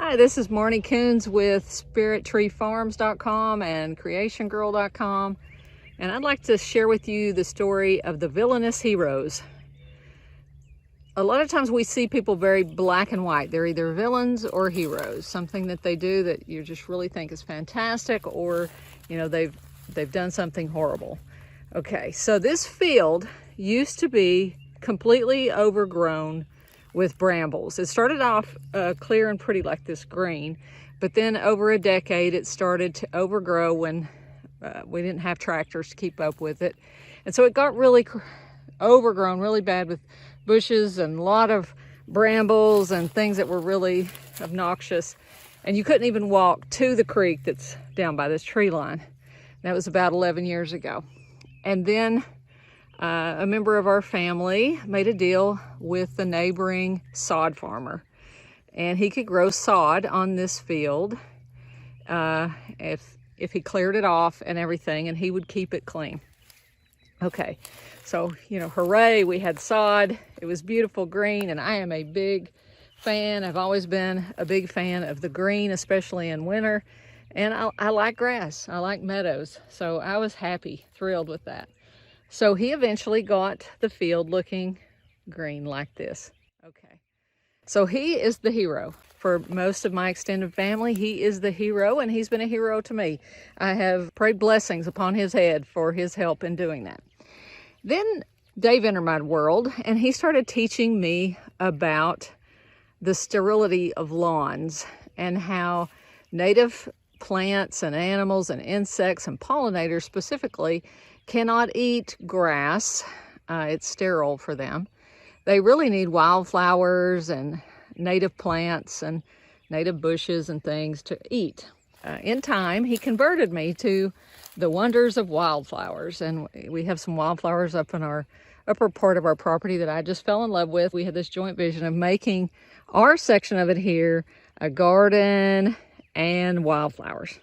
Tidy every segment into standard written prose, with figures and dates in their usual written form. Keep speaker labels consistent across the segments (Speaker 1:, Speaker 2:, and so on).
Speaker 1: Hi, this is Marnie Coons with SpiritTreeFarms.com and CreationGirl.com, and I'd like to share with you the story of the villainous heroes. A lot of times we see people very black and white. They're either villains or heroes, something that they do that you just really think is fantastic, or they've done something horrible. Okay, so this field used to be completely overgrown with brambles. It started off clear and pretty like this green, but then over a decade it started to overgrow when we didn't have tractors to keep up with it. And so it got really overgrown really bad with bushes and a lot of brambles and things that were really obnoxious. And you couldn't even walk to the creek that's down by this tree line. That was about 11 years ago. And then a member of our family made a deal with the neighboring sod farmer, and he could grow sod on this field if he cleared it off and everything, and he would keep it clean. Okay, so hooray, we had sod. It was beautiful green, and I am a big fan. I've always been a big fan of the green, especially in winter, and I like grass. I like meadows, so I was happy, thrilled with that. So he eventually got the field looking green like this. Okay. So he is the hero for most of my extended family. He is the hero, and he's been a hero to me. I have prayed blessings upon his head for his help in doing that. Then Dave entered my world, and he started teaching me about the sterility of lawns and how native plants and animals and insects and pollinators specifically cannot eat grass. It's sterile for them. They really need wildflowers and native plants and native bushes and things to eat. In time, he converted me to the wonders of wildflowers, and we have some wildflowers up in our upper part of our property that I just fell in love with. We had this joint vision of making our section of it here a garden and wildflowers.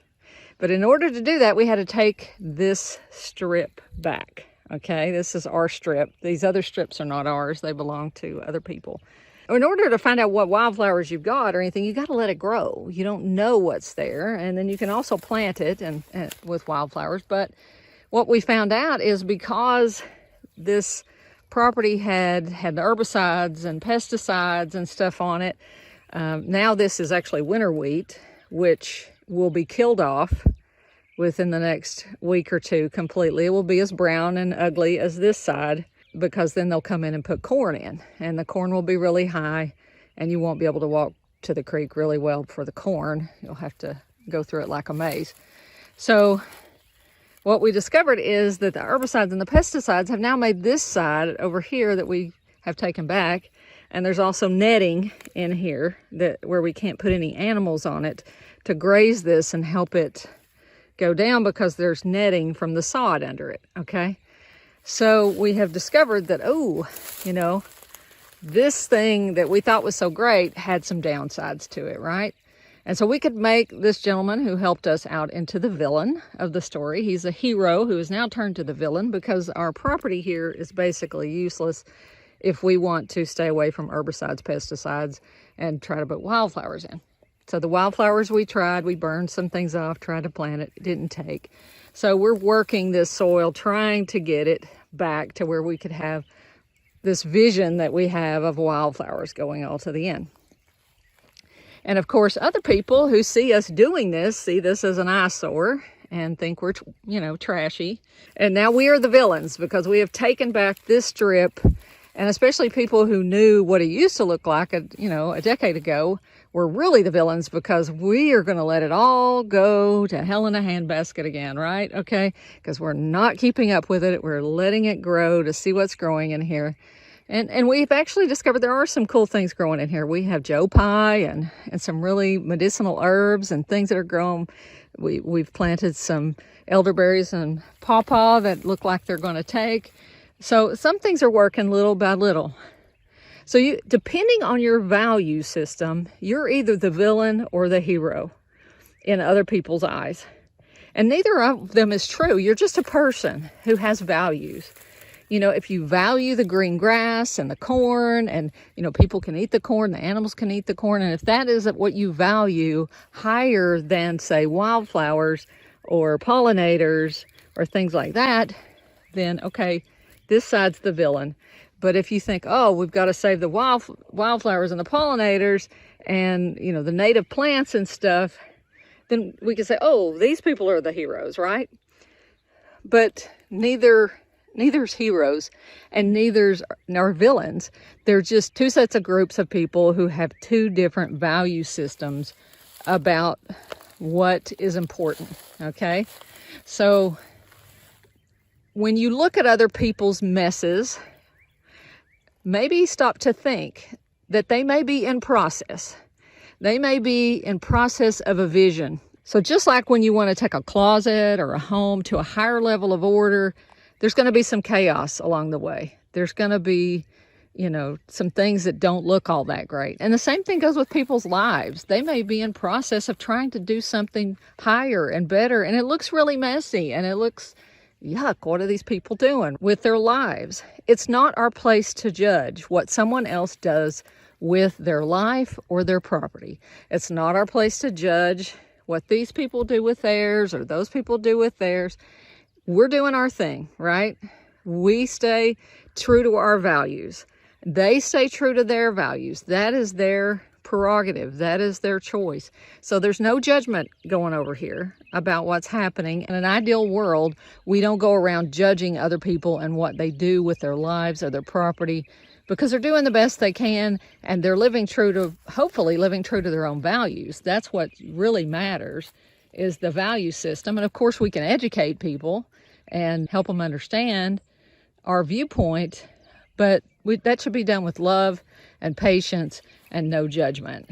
Speaker 1: But in order to do that, we had to take this strip back. Okay, this is our strip. These other strips are not ours. They belong to other people. In order to find out what wildflowers you've got or anything, you got to let it grow. You don't know what's there. And then you can also plant it and with wildflowers. But what we found out is because this property had herbicides and pesticides and stuff on it, now this is actually winter wheat, which will be killed off within the next week or two completely. It will be as brown and ugly as this side, because then they'll come in and put corn in, and the corn will be really high, and you won't be able to walk to the creek really well for the corn. You'll have to go through it like a maze. So what we discovered is that the herbicides and the pesticides have now made this side over here that we have taken back, and there's also netting in here where we can't put any animals on it to graze this and help it go down, because there's netting from the sod under it. Okay, so we have discovered that, this thing that we thought was so great had some downsides to it, right? And so we could make this gentleman who helped us out into the villain of the story. He's a hero who has now turned to the villain, because our property here is basically useless if we want to stay away from herbicides, pesticides, and try to put wildflowers in. So the wildflowers we tried, we burned some things off, tried to plant it, it didn't take. So we're working this soil, trying to get it back to where we could have this vision that we have of wildflowers going all to the end. And of course, other people who see us doing this, see this as an eyesore and think we're, trashy. And now we are the villains, because we have taken back this strip, and especially people who knew what it used to look like, a decade ago, we're really the villains, because we are going to let it all go to hell in a handbasket again, right? Okay, because we're not keeping up with it. We're letting it grow to see what's growing in here. And we've actually discovered there are some cool things growing in here. We have Joe Pye and some really medicinal herbs and things that are growing. We've planted some elderberries and pawpaw that look like they're going to take. So some things are working little by little. So depending on your value system, you're either the villain or the hero in other people's eyes. And neither of them is true. You're just a person who has values. You know, if you value the green grass and the corn, and, you know, people can eat the corn, the animals can eat the corn, and if that isn't what you value higher than, say, wildflowers or pollinators or things like that, then okay, this side's the villain. But if you think, oh, we've got to save the wildflowers and the pollinators and, you know, the native plants and stuff, then we can say, oh, these people are the heroes, right? But neither's heroes and neither's are villains. They're just two sets of groups of people who have two different value systems about what is important, okay? So when you look at other people's messes, maybe stop to think that they may be in process. They may be in process of a vision. So just like when you want to take a closet or a home to a higher level of order, there's going to be some chaos along the way. There's going to be, you know, some things that don't look all that great. And the same thing goes with people's lives. They may be in process of trying to do something higher and better, and it looks really messy, and it looks, yuck, what are these people doing with their lives? It's not our place to judge what someone else does with their life or their property. It's not our place to judge what these people do with theirs or those people do with theirs. We're doing our thing, right? We stay true to our values. They stay true to their values. That is their prerogative. That is their choice. So there's no judgment going over here about what's happening. In an ideal world, we don't go around judging other people and what they do with their lives or their property, because they're doing the best they can and they're living true to, hopefully living true to their own values. That's what really matters, is the value system. And of course we can educate people and help them understand our viewpoint, but that should be done with love and patience and no judgment.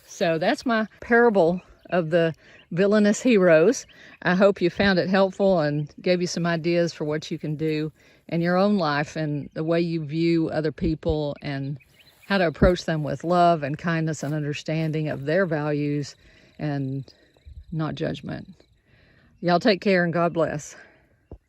Speaker 1: So that's my parable of the villainous heroes. I hope you found it helpful and gave you some ideas for what you can do in your own life and the way you view other people and how to approach them with love and kindness and understanding of their values and not judgment. Y'all take care and God bless.